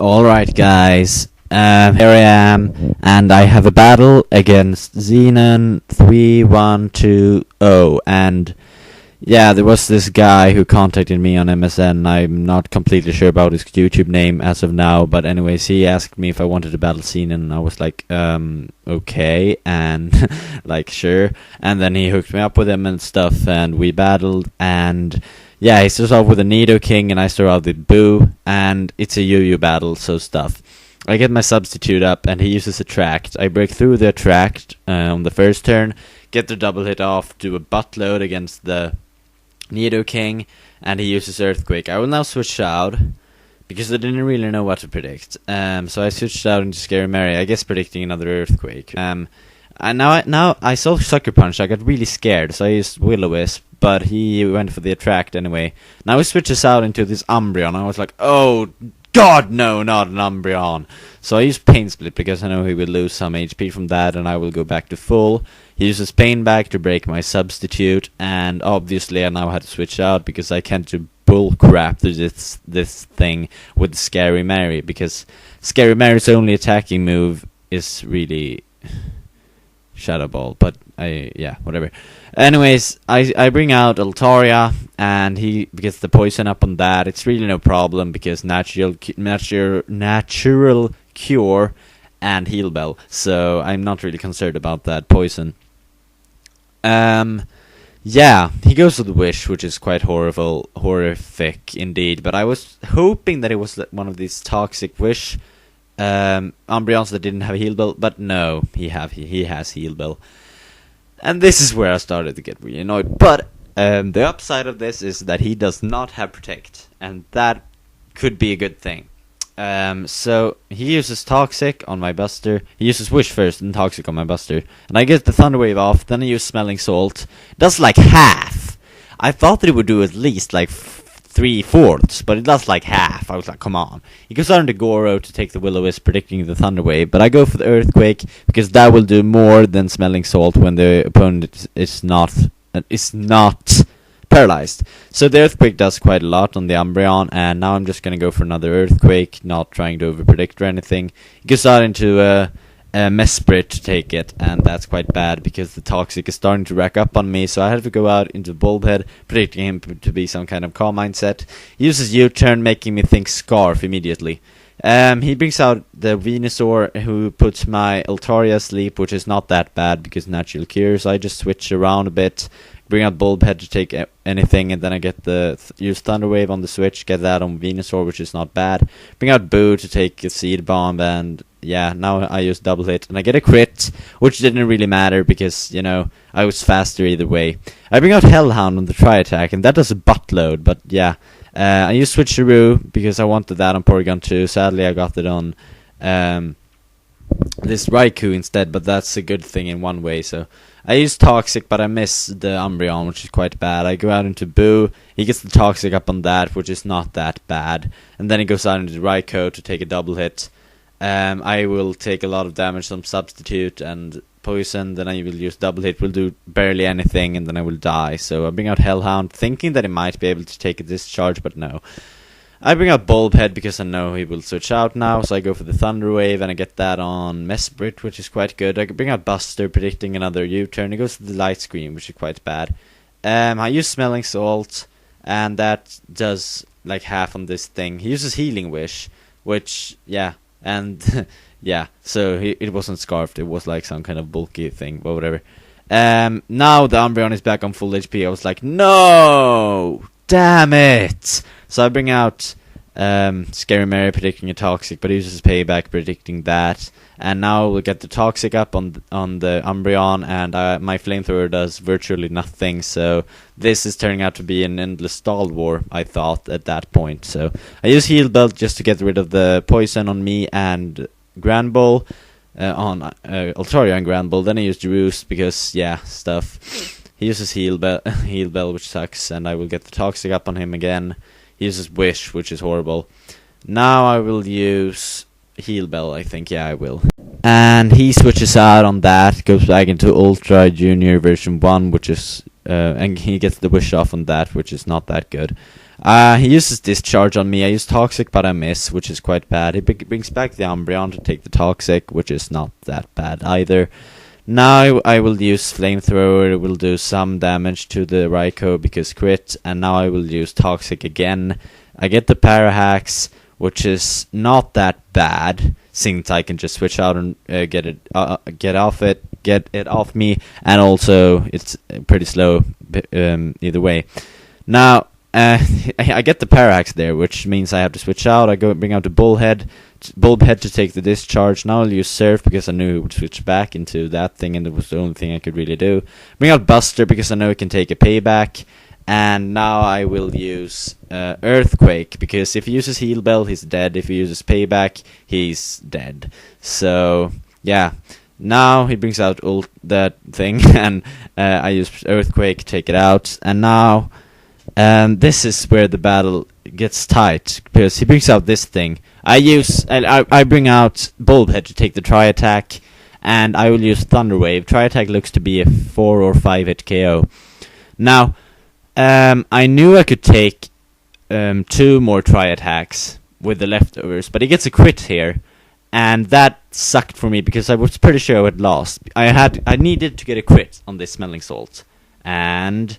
Alright guys, here I am, and I have a battle against XENON3120, and yeah, there was this guy who contacted me on MSN. I'm not completely sure about his YouTube name as of now, but anyways, he asked me if I wanted to battle Xenon, and I was like, okay, and like, sure, and then he hooked me up with him and stuff, and we battled, and yeah, he starts off with a Nidoking, and I start out with Boo, and it's a Yu-Yu battle, so stuff. I get my substitute up, and he uses Attract. I break through the Attract on the first turn, get the double hit off, do a buttload against the Nidoking, and he uses Earthquake. I will now switch out, because I didn't really know what to predict. So I switched out into Scary Mary, I guess predicting another Earthquake. And now I saw Sucker Punch, I got really scared, so I used Will-O-Wisp, but he went for the Attract anyway. Now he switches out into this Umbreon. I was like, oh god, no, not an Umbreon. So I used Pain Split because I know he will lose some HP from that, and I will go back to full. He uses Pain back to break my substitute, and obviously I now had to switch out because I can't do bull crap to this thing with Scary Mary, because Scary Mary's only attacking move is really Shadow Ball, but yeah, whatever. Anyways, I bring out Altaria, and he gets the poison up on that. It's really no problem because natural cure and heal bell, so I'm not really concerned about that poison. Yeah, he goes with the Wish, which is quite horrific indeed, but I was hoping that it was one of these toxic Wish Umbreons that didn't have heal bell, but no, he has heal bell. And this is where I started to get really annoyed. But the upside of this is that he does not have Protect, and that could be a good thing. So he uses Toxic on my Buster. He uses Wish first and Toxic on my Buster. And I get the Thunder Wave off, then I use Smelling Salt. It does like half. I thought that it would do at least like 3/4, but it does like half. I was like, come on. He goes out into Goro to take the Will-O-Wisp, predicting the Thunder Wave, but I go for the Earthquake because that will do more than Smelling Salt when the opponent is not paralyzed. So the Earthquake does quite a lot on the Umbreon, and now I'm just gonna go for another Earthquake, not trying to overpredict or anything. He goes out into a Mesprit to take it, and that's quite bad because the Toxic is starting to rack up on me, so I have to go out into Bulbhead, predicting him to be some kind of calm mindset. He uses U-turn, making me think Scarf immediately. He brings out the Venusaur, who puts my Altaria asleep, which is not that bad because natural cure, so I just switch around a bit, bring out Bulbhead to take anything, and then I get the use Thunder Wave on the switch, get that on Venusaur, which is not bad. Bring out Boo to take a Seed Bomb, and yeah, now I use double hit, and I get a crit, which didn't really matter because, you know, I was faster either way. I bring out Hellhound on the Tri-Attack, and that does a buttload, but yeah. I use Switcheroo because I wanted that on Porygon 2. Sadly, I got it on this Raikou instead, but that's a good thing in one way. So I use Toxic, but I miss the Umbreon, which is quite bad. I go out into Boo. He gets the Toxic up on that, which is not that bad. And then he goes out into Raikou to take a double hit. I will take a lot of damage from Substitute and Poison, then I will use double hit, will do barely anything, and then I will die. So I bring out Hellhound, thinking that he might be able to take a discharge, but no. I bring out Bulbhead because I know he will switch out now, so I go for the Thunder Wave, and I get that on Mesprit, which is quite good. I bring out Buster, predicting another U-turn. He goes to the Light Screen, which is quite bad. I use Smelling Salt, and that does like half on this thing. He uses Healing Wish, which, yeah, and yeah, so it wasn't Scarfed, it was like some kind of bulky thing, but whatever. Now the Umbreon is back on full HP. I was like, no! Damn it! So I bring out Scary Mary, predicting a Toxic, but he uses Payback, predicting that. And now we'll get the Toxic up on the Umbreon, and my Flamethrower does virtually nothing, so this is turning out to be an endless stall war, I thought, at that point. So I use Heal Belt just to get rid of the poison on me and Granbull, on Altaria and Granbull. Then I use Roost because, yeah, stuff. He uses Heal Bell, which sucks, and I will get the Toxic up on him again. He uses Wish, which is horrible. Now I will use Heal Bell, I think. Yeah, I will. And he switches out on that, goes back into Ultra Junior version 1, which is and he gets the Wish off on that, which is not that good. He uses Discharge on me. I use Toxic, but I miss, which is quite bad. He brings back the Umbreon to take the Toxic, which is not that bad either. Now I will use Flamethrower. It will do some damage to the Raikou because crit. And now I will use Toxic again. I get the Parahax, which is not that bad, since I can just switch out and get it off me, and also it's pretty slow either way. Now I get the Parax there, which means I have to switch out. I go and bring out the Bulbhead to take the Discharge. Now I'll use Surf because I knew it would switch back into that thing, and it was the only thing I could really do. Bring out Buster because I know it can take a payback. And now I will use Earthquake, because if he uses Heal Bell, he's dead. If he uses Payback, he's dead. So, yeah. Now he brings out that thing, and I use Earthquake, take it out. And now, this is where the battle gets tight, because he brings out this thing. I bring out Bulbhead to take the Tri-Attack, and I will use Thunder Wave. Tri-Attack looks to be a 4 or 5 hit KO. Now, I knew I could take 2 more Tri-Attacks with the leftovers, but he gets a crit here, and that sucked for me because I was pretty sure I had lost. I needed to get a crit on this Smelling Salt, and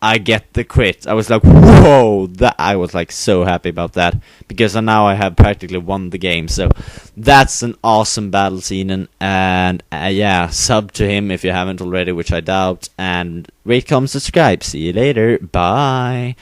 I get the crit. I was like, whoa! I was like so happy about that, because now I have practically won the game. So that's an awesome battle, Xenon, and yeah, sub to him if you haven't already, which I doubt, and rate, comment, subscribe. See you later. Bye.